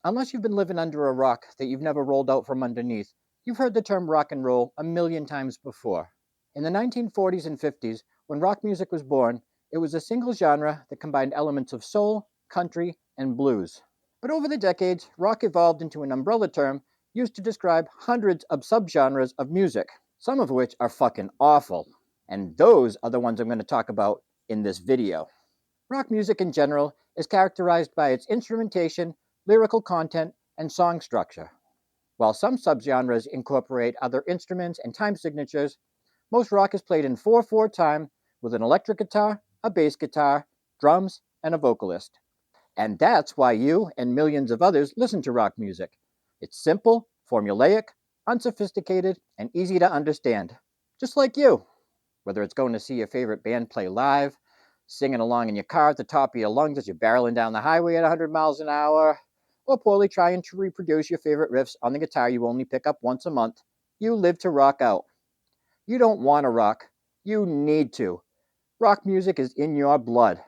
Unless you've been living under a rock that you've never rolled out from underneath, you've heard the term rock and roll a million times before. In the 1940s and 50s, when rock music was born, it was a single genre that combined elements of soul, country, and blues. But over the decades, rock evolved into an umbrella term used to describe hundreds of subgenres of music, some of which are fucking awful. And those are the ones I'm going to talk about in this video. Rock music in general is characterized by its instrumentation, lyrical content, and song structure. While some subgenres incorporate other instruments and time signatures, most rock is played in 4/4 time with an electric guitar, a bass guitar, drums, and a vocalist. And that's why you and millions of others listen to rock music. It's simple, formulaic, unsophisticated, and easy to understand. Just like you. Whether it's going to see your favorite band play live, singing along in your car at the top of your lungs as you're barreling down the highway at 100 miles an hour, or poorly trying to reproduce your favorite riffs on the guitar you only pick up once a month, you live to rock out. You don't want to rock. You need to. Rock music is in your blood.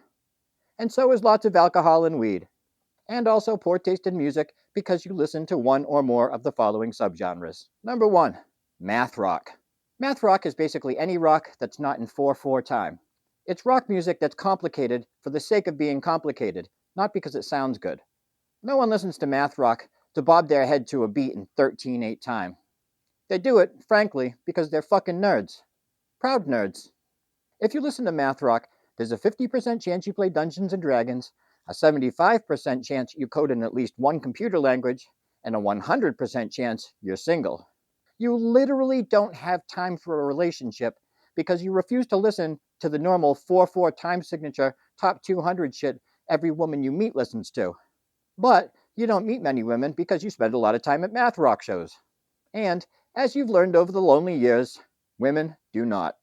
And so is lots of alcohol and weed. And also poor taste in music because you listen to one or more of the following subgenres. Number 1, math rock. Math rock is basically any rock that's not in 4/4 time. It's rock music that's complicated for the sake of being complicated, not because it sounds good. No one listens to math rock to bob their head to a beat in 13/8 time. They do it, frankly, because they're fucking nerds. Proud nerds. If you listen to math rock, there's a 50% chance you play Dungeons and Dragons, a 75% chance you code in at least one computer language, and a 100% chance you're single. You literally don't have time for a relationship because you refuse to listen to the normal 4/4 time signature top 200 shit every woman you meet listens to. But you don't meet many women because you spend a lot of time at math rock shows. And, as you've learned over the lonely years, women do not.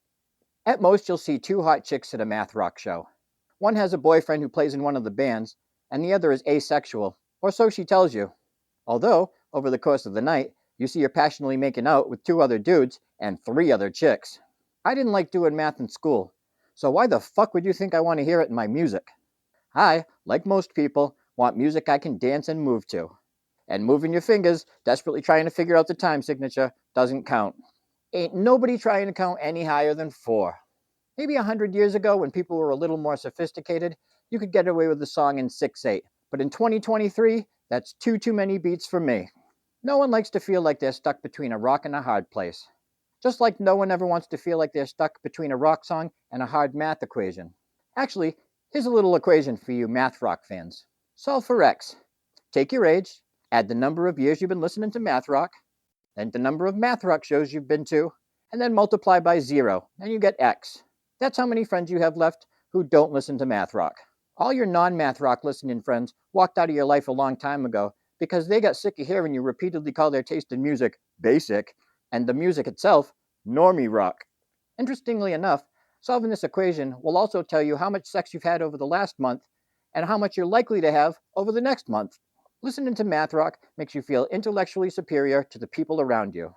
At most, you'll see 2 hot chicks at a math rock show. One has a boyfriend who plays in one of the bands, and the other is asexual, or so she tells you. Although, over the course of the night, you see her passionately making out with 2 other dudes and 3 other chicks. I didn't like doing math in school, so why the fuck would you think I want to hear it in my music? I, like most people, want music I can dance and move to. And moving your fingers, desperately trying to figure out the time signature, doesn't count. Ain't nobody trying to count any higher than 4. Maybe 100 years ago, when people were a little more sophisticated, you could get away with a song in 6/8. But in 2023, that's too many beats for me. No one likes to feel like they're stuck between a rock and a hard place. Just like no one ever wants to feel like they're stuck between a rock song and a hard math equation. Actually, here's a little equation for you math rock fans. Solve for X. Take your age, add the number of years you've been listening to math rock, then the number of math rock shows you've been to, and then multiply by 0, and you get X. That's how many friends you have left who don't listen to math rock. All your non-math rock listening friends walked out of your life a long time ago because they got sick of hearing you repeatedly call their taste in music basic, and the music itself normie rock. Interestingly enough, solving this equation will also tell you how much sex you've had over the last month and how much you're likely to have over the next month. Listening to math rock makes you feel intellectually superior to the people around you,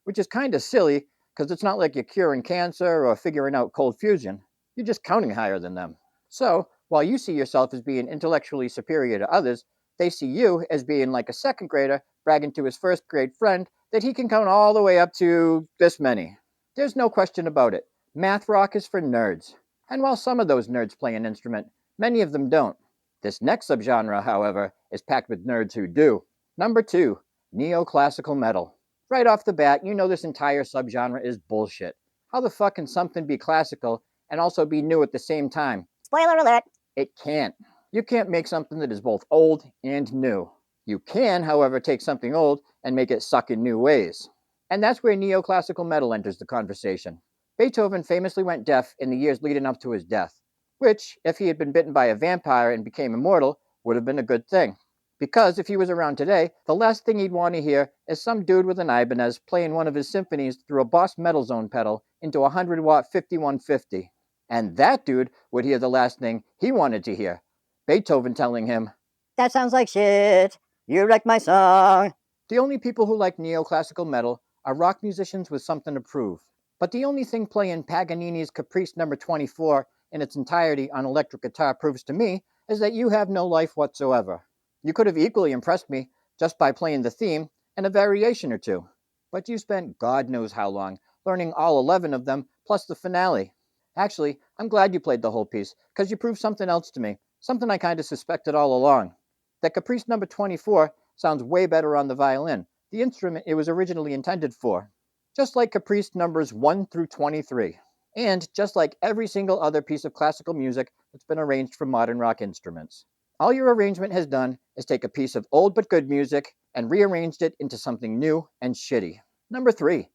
which is kind of silly because it's not like you're curing cancer or figuring out cold fusion. You're just counting higher than them. So, while you see yourself as being intellectually superior to others, they see you as being like a second grader bragging to his first grade friend that he can count all the way up to this many. There's no question about it. Math rock is for nerds. And while some of those nerds play an instrument, many of them don't. This next subgenre, however, is packed with nerds who do. Number 2, Neoclassical Metal. Right off the bat, you know this entire subgenre is bullshit. How the fuck can something be classical and also be new at the same time? Spoiler alert. It can't. You can't make something that is both old and new. You can, however, take something old and make it suck in new ways. And that's where Neoclassical Metal enters the conversation. Beethoven famously went deaf in the years leading up to his death, which, if he had been bitten by a vampire and became immortal, would have been a good thing. Because if he was around today, the last thing he'd want to hear is some dude with an Ibanez playing one of his symphonies through a Boss Metal Zone pedal into a 100-watt 5150. And that dude would hear the last thing he wanted to hear, Beethoven telling him, "That sounds like shit. You wrecked my song." The only people who like neoclassical metal are rock musicians with something to prove. But the only thing playing Paganini's Caprice No. 24 in its entirety on electric guitar proves to me is that you have no life whatsoever. You could have equally impressed me just by playing the theme and a variation or two. But you spent God knows how long learning all 11 of them plus the finale. Actually, I'm glad you played the whole piece, because you proved something else to me, something I kind of suspected all along. That Caprice number 24 sounds way better on the violin, the instrument it was originally intended for. Just like Caprice numbers 1 through 23. And just like every single other piece of classical music that's been arranged for modern rock instruments. All your arrangement has done is take a piece of old but good music and rearranged it into something new and shitty. Number 3,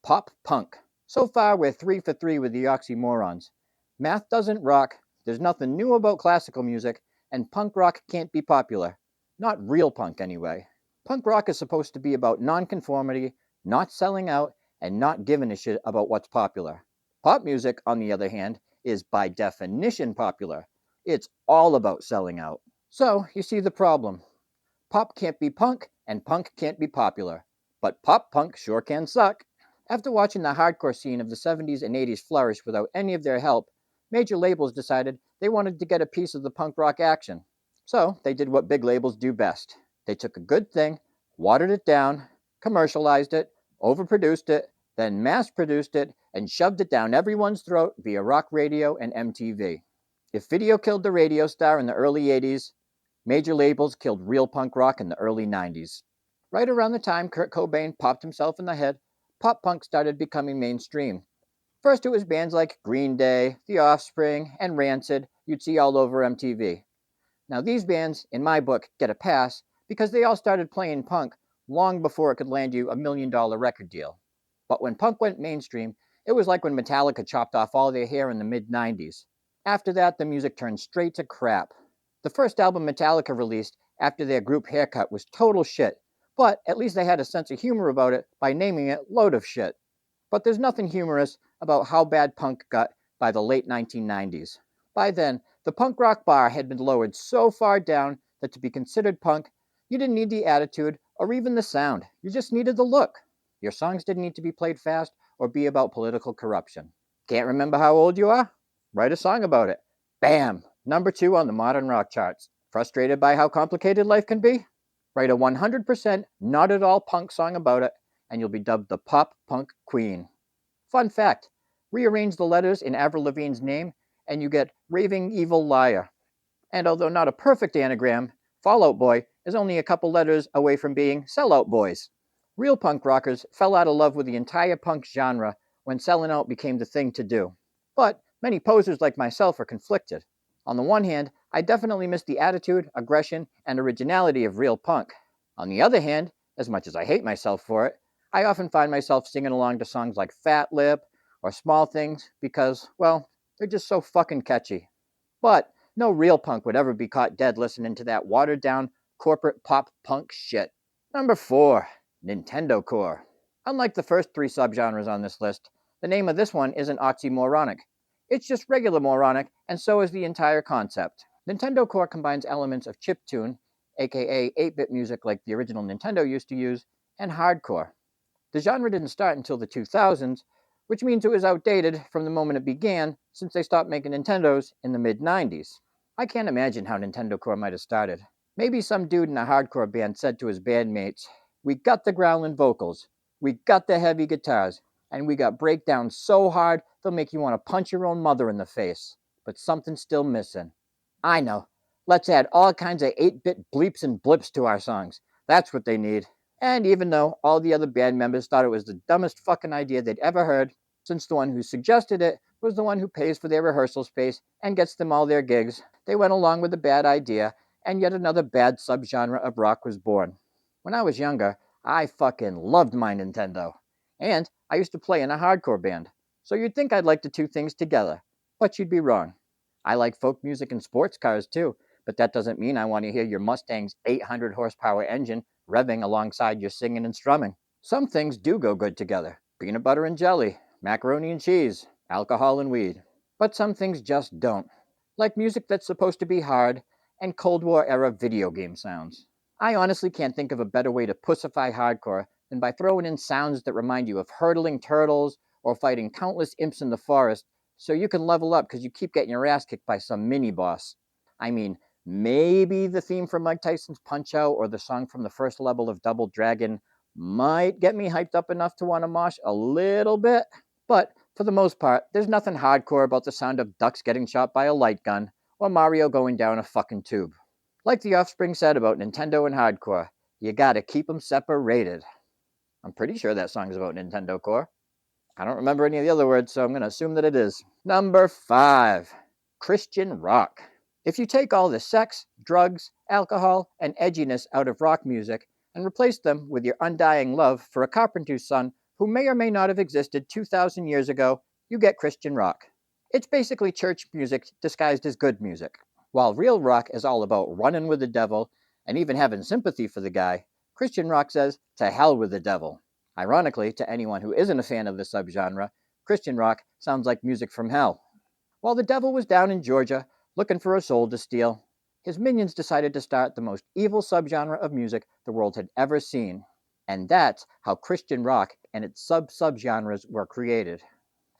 pop punk. So far, we're 3 for 3 with the oxymorons. Math doesn't rock, there's nothing new about classical music, and punk rock can't be popular. Not real punk, anyway. Punk rock is supposed to be about nonconformity, not selling out, and not giving a shit about what's popular. Pop music, on the other hand, is by definition popular. It's all about selling out. So, you see the problem. Pop can't be punk, and punk can't be popular. But pop punk sure can suck. After watching the hardcore scene of the 70s and 80s flourish without any of their help, major labels decided they wanted to get a piece of the punk rock action. So, they did what big labels do best. They took a good thing, watered it down, commercialized it, overproduced it, then mass produced it, and shoved it down everyone's throat via rock radio and MTV. If video killed the radio star in the early 80s, major labels killed real punk rock in the early 90s. Right around the time Kurt Cobain popped himself in the head, pop punk started becoming mainstream. First, it was bands like Green Day, The Offspring, and Rancid you'd see all over MTV. Now, these bands, in my book, get a pass because they all started playing punk long before it could land you $1 million record deal. But when punk went mainstream, it was like when Metallica chopped off all their hair in the mid 90s. After that, the music turned straight to crap. The first album Metallica released after their group haircut was total shit, but at least they had a sense of humor about it by naming it Load of Shit. But there's nothing humorous about how bad punk got by the late 1990s. By then, the punk rock bar had been lowered so far down that to be considered punk, you didn't need the attitude or even the sound. You just needed the look. Your songs didn't need to be played fast or be about political corruption. Can't remember how old you are? Write a song about it. Bam! Number 2 on the modern rock charts. Frustrated by how complicated life can be? Write a 100% not at all punk song about it, and you'll be dubbed the pop punk queen. Fun fact, rearrange the letters in Avril Lavigne's name, and you get Raving Evil Liar. And although not a perfect anagram, Fallout Boy is only a couple letters away from being Sellout Boys. Real punk rockers fell out of love with the entire punk genre when selling out became the thing to do. But many posers like myself are conflicted. On the one hand, I definitely miss the attitude, aggression, and originality of real punk. On the other hand, as much as I hate myself for it, I often find myself singing along to songs like Fat Lip or Small Things because, well, they're just so fucking catchy. But no real punk would ever be caught dead listening to that watered down corporate pop punk shit. Number 4, Nintendocore. Unlike the first 3 subgenres on this list, the name of this one isn't oxymoronic. It's just regular moronic, and so is the entire concept. Nintendocore combines elements of chiptune, aka 8-bit music like the original Nintendo used to use, and hardcore. The genre didn't start until the 2000s, which means it was outdated from the moment it began, since they stopped making Nintendos in the mid-90s. I can't imagine how Nintendocore might have started. Maybe some dude in a hardcore band said to his bandmates, "We got the growling vocals, we got the heavy guitars, and we got breakdowns so hard they'll make you want to punch your own mother in the face. But something's still missing. I know. Let's add all kinds of 8-bit bleeps and blips to our songs. That's what they need." And even though all the other band members thought it was the dumbest fucking idea they'd ever heard, since the one who suggested it was the one who pays for their rehearsal space and gets them all their gigs, they went along with the bad idea, and yet another bad subgenre of rock was born. When I was younger, I fucking loved my Nintendo. And I used to play in a hardcore band. So you'd think I'd like the two things together. But you'd be wrong. I like folk music and sports cars too, but that doesn't mean I want to hear your Mustang's 800 horsepower engine revving alongside your singing and strumming. Some things do go good together. Peanut butter and jelly, macaroni and cheese, alcohol and weed. But some things just don't. Like music that's supposed to be hard and Cold War era video game sounds. I honestly can't think of a better way to pussify hardcore than by throwing in sounds that remind you of hurtling turtles or fighting countless imps in the forest so you can level up because you keep getting your ass kicked by some mini boss. I mean, Maybe the theme from Mike Tyson's Punch-Out or the song from the first level of Double Dragon might get me hyped up enough to want to mosh a little bit, but for the most part, there's nothing hardcore about the sound of ducks getting shot by a light gun or Mario going down a fucking tube. Like the Offspring said about Nintendo and hardcore, you gotta keep them separated. I'm pretty sure that song's about Nintendocore. I don't remember any of the other words, so I'm going to assume that it is. Number 5, Christian rock. If you take all the sex, drugs, alcohol, and edginess out of rock music and replace them with your undying love for a carpenter's son who may or may not have existed 2,000 years ago, you get Christian rock. It's basically church music disguised as good music. While real rock is all about running with the devil and even having sympathy for the guy, Christian rock says, to hell with the devil. Ironically, to anyone who isn't a fan of the subgenre, Christian rock sounds like music from hell. While the devil was down in Georgia looking for a soul to steal, his minions decided to start the most evil subgenre of music the world had ever seen. And that's how Christian rock and its subgenres were created.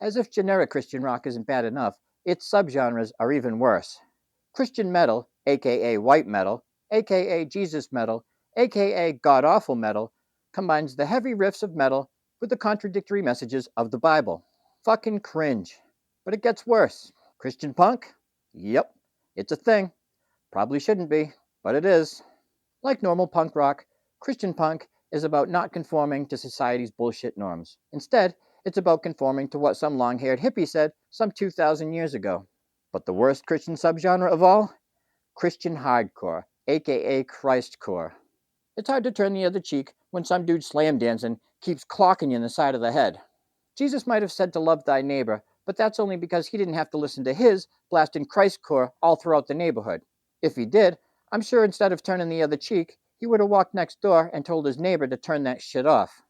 As if generic Christian rock isn't bad enough, its subgenres are even worse. Christian metal, aka white metal, aka Jesus metal, aka god-awful metal, combines the heavy riffs of metal with the contradictory messages of the Bible. Fucking cringe. But it gets worse. Christian punk? Yep, it's a thing. Probably shouldn't be, but it is. Like normal punk rock, Christian punk is about not conforming to society's bullshit norms. Instead, it's about conforming to what some long-haired hippie said some 2,000 years ago. But the worst Christian subgenre of all? Christian hardcore, aka Christcore. It's hard to turn the other cheek when some dude slam dancing keeps clocking you in the side of the head. Jesus might have said to love thy neighbor, but that's only because he didn't have to listen to his blasting Christcore all throughout the neighborhood. If he did, I'm sure instead of turning the other cheek, he would have walked next door and told his neighbor to turn that shit off.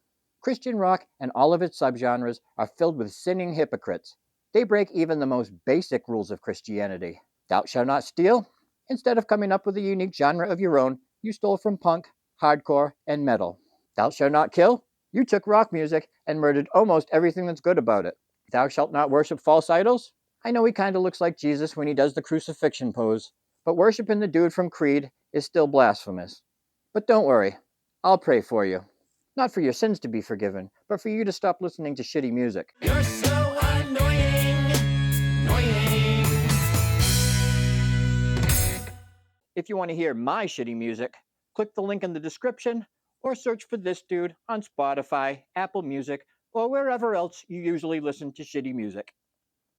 Christian rock and all of its subgenres are filled with sinning hypocrites. They break even the most basic rules of Christianity. Thou shalt not steal? Instead of coming up with a unique genre of your own, you stole from punk, hardcore, and metal. Thou shalt not kill? You took rock music and murdered almost everything that's good about it. Thou shalt not worship false idols? I know he kind of looks like Jesus when he does the crucifixion pose, but worshiping the dude from Creed is still blasphemous. But don't worry, I'll pray for you. Not for your sins to be forgiven, but for you to stop listening to shitty music. You're so annoying, annoying. If you want to hear my shitty music, click the link in the description or search for this dude on Spotify, Apple Music, or wherever else you usually listen to shitty music.